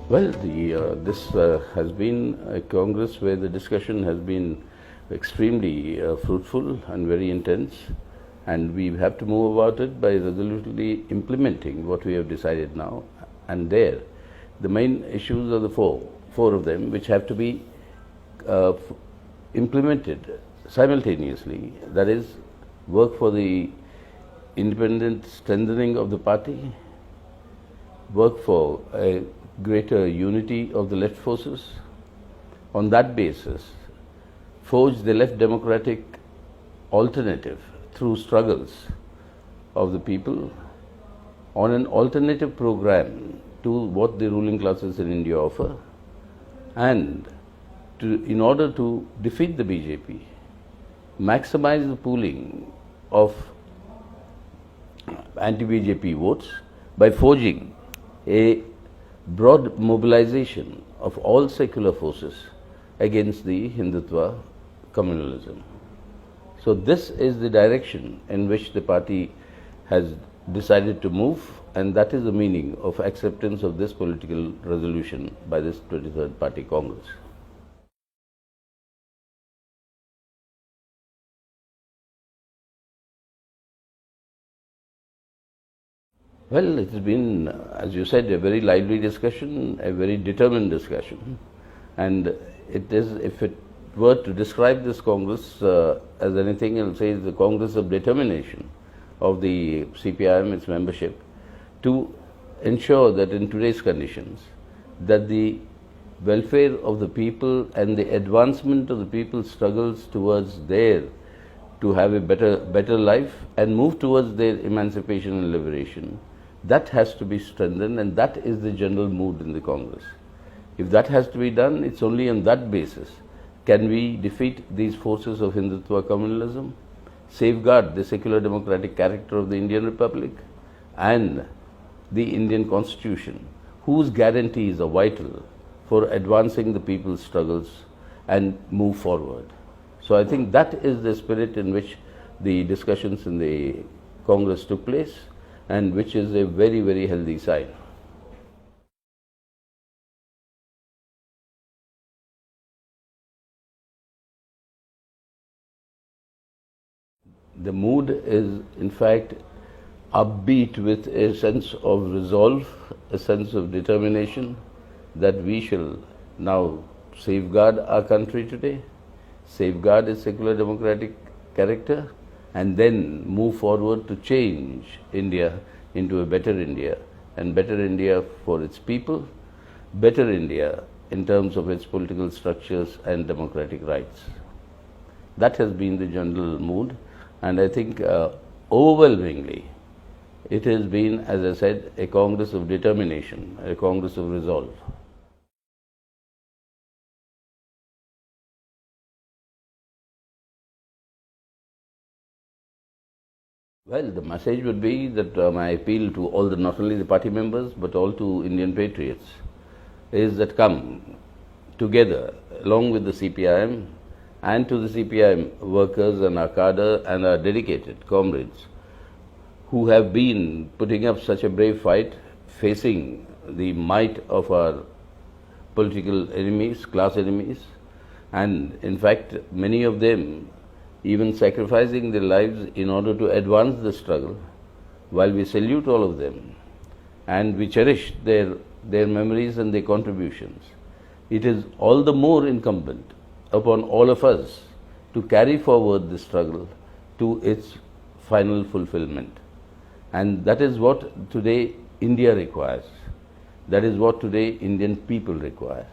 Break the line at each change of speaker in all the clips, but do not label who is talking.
Well, this has been a Congress where the discussion has been extremely fruitful and very intense, and we have to move about it by resolutely implementing what we have decided now. And there, the main issues are the four of them, which have to be implemented simultaneously. That is, work for the independent strengthening of the party, work for a greater unity of the left forces. On that basis, forge the left democratic alternative through struggles of the people on an alternative program to what the ruling classes in India offer, and in order to defeat the BJP, maximize the pooling of anti-BJP votes by forging a broad mobilization of all secular forces against the Hindutva communalism. So this is the direction in which the party has decided to move, and that is the meaning of acceptance of this political resolution by this 23rd Party Congress. Well, it has been, as you said, a very lively discussion, a very determined discussion. And it is, if it were to describe this Congress as anything, I will say it's the Congress of determination of the CPIM, its membership, to ensure that in today's conditions, that the welfare of the people and the advancement of the people's struggles towards to have a better life and move towards their emancipation and liberation, that has to be strengthened, and that is the general mood in the Congress. If that has to be done, it's only on that basis can we defeat these forces of Hindutva communalism, safeguard the secular democratic character of the Indian Republic and the Indian Constitution, whose guarantees are vital for advancing the people's struggles and move forward. So I think that is the spirit in which the discussions in the Congress took place, and which is a very, very healthy sign. The mood is, in fact, upbeat with a sense of resolve, a sense of determination that we shall now safeguard our country today, safeguard its secular democratic character, and then move forward to change India into a better India, and better India for its people, better India in terms of its political structures and democratic rights. That has been the general mood, and I think overwhelmingly it has been, as I said, a Congress of determination, a Congress of resolve. Well, the message would be that my appeal to all not only the party members but all to Indian patriots is that come together along with the CPIM and to the CPIM workers and our cadre and our dedicated comrades who have been putting up such a brave fight, facing the might of our political enemies, class enemies, and in fact many of them even sacrificing their lives in order to advance the struggle. While we salute all of them and we cherish their memories and their contributions, it is all the more incumbent upon all of us to carry forward the struggle to its final fulfillment. And that is what today India requires. That is what today Indian people require.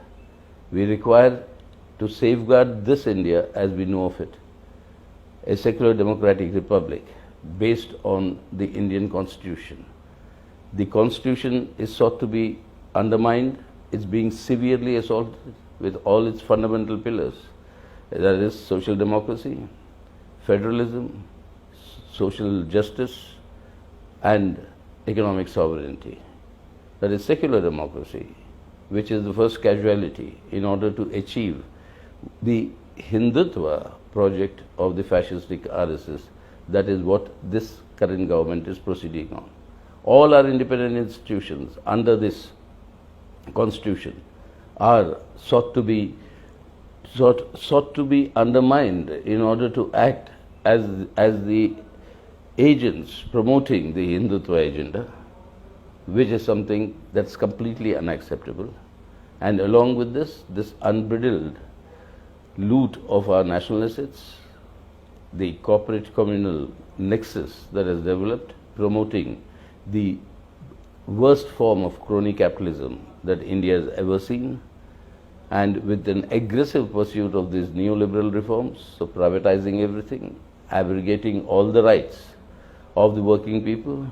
We require to safeguard this India as we know of it, a secular democratic republic based on the Indian Constitution. The Constitution is sought to be undermined, it's being severely assaulted with all its fundamental pillars. That is social democracy, federalism, social justice, and economic sovereignty. That is secular democracy, which is the first casualty in order to achieve the Hindutva project of the fascistic RSS. That is what this current government is proceeding on. All our independent institutions under this constitution are sought to be undermined in order to act as the agents promoting the Hindutva agenda, which is something that's completely unacceptable. And along with this unbridled loot of our national assets, the corporate communal nexus that has developed, promoting the worst form of crony capitalism that India has ever seen, and with an aggressive pursuit of these neoliberal reforms, so privatizing everything, abrogating all the rights of the working people,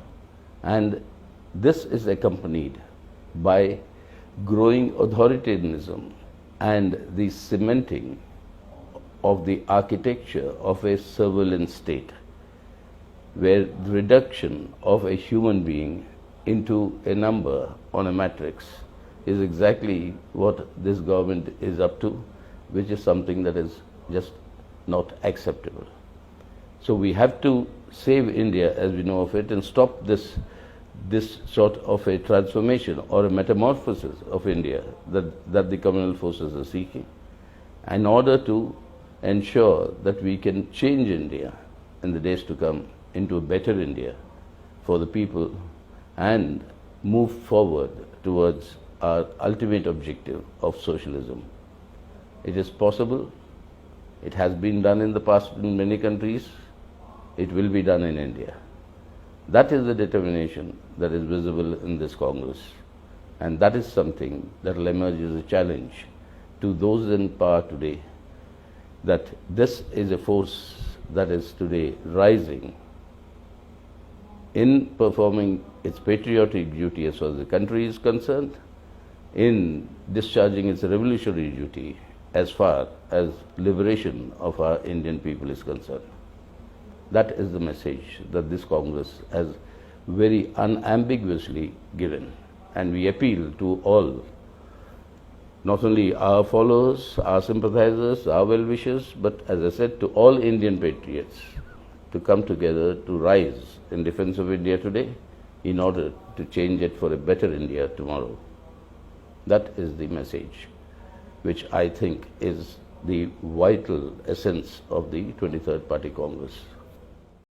and this is accompanied by growing authoritarianism and the cementing of the architecture of a surveillance state, where the reduction of a human being into a number on a matrix is exactly what this government is up to, which is something that is just not acceptable. So we have to save India as we know of it and stop this sort of a transformation or a metamorphosis of India that the communal forces are seeking, in order to ensure that we can change India in the days to come into a better India for the people and move forward towards our ultimate objective of socialism. It is possible. It has been done in the past in many countries. It will be done in India. That is the determination that is visible in this Congress, and that is something that will emerge as a challenge to those in power today, that this is a force that is today rising in performing its patriotic duty as far as the country is concerned, in discharging its revolutionary duty as far as liberation of our Indian people is concerned. That is the message that this Congress has very unambiguously given, and we appeal to all, not only our followers, our sympathizers, our well-wishers, but as I said, to all Indian patriots to come together to rise in defense of India today in order to change it for a better India tomorrow. That is the message which I think is the vital essence of the 23rd Party Congress.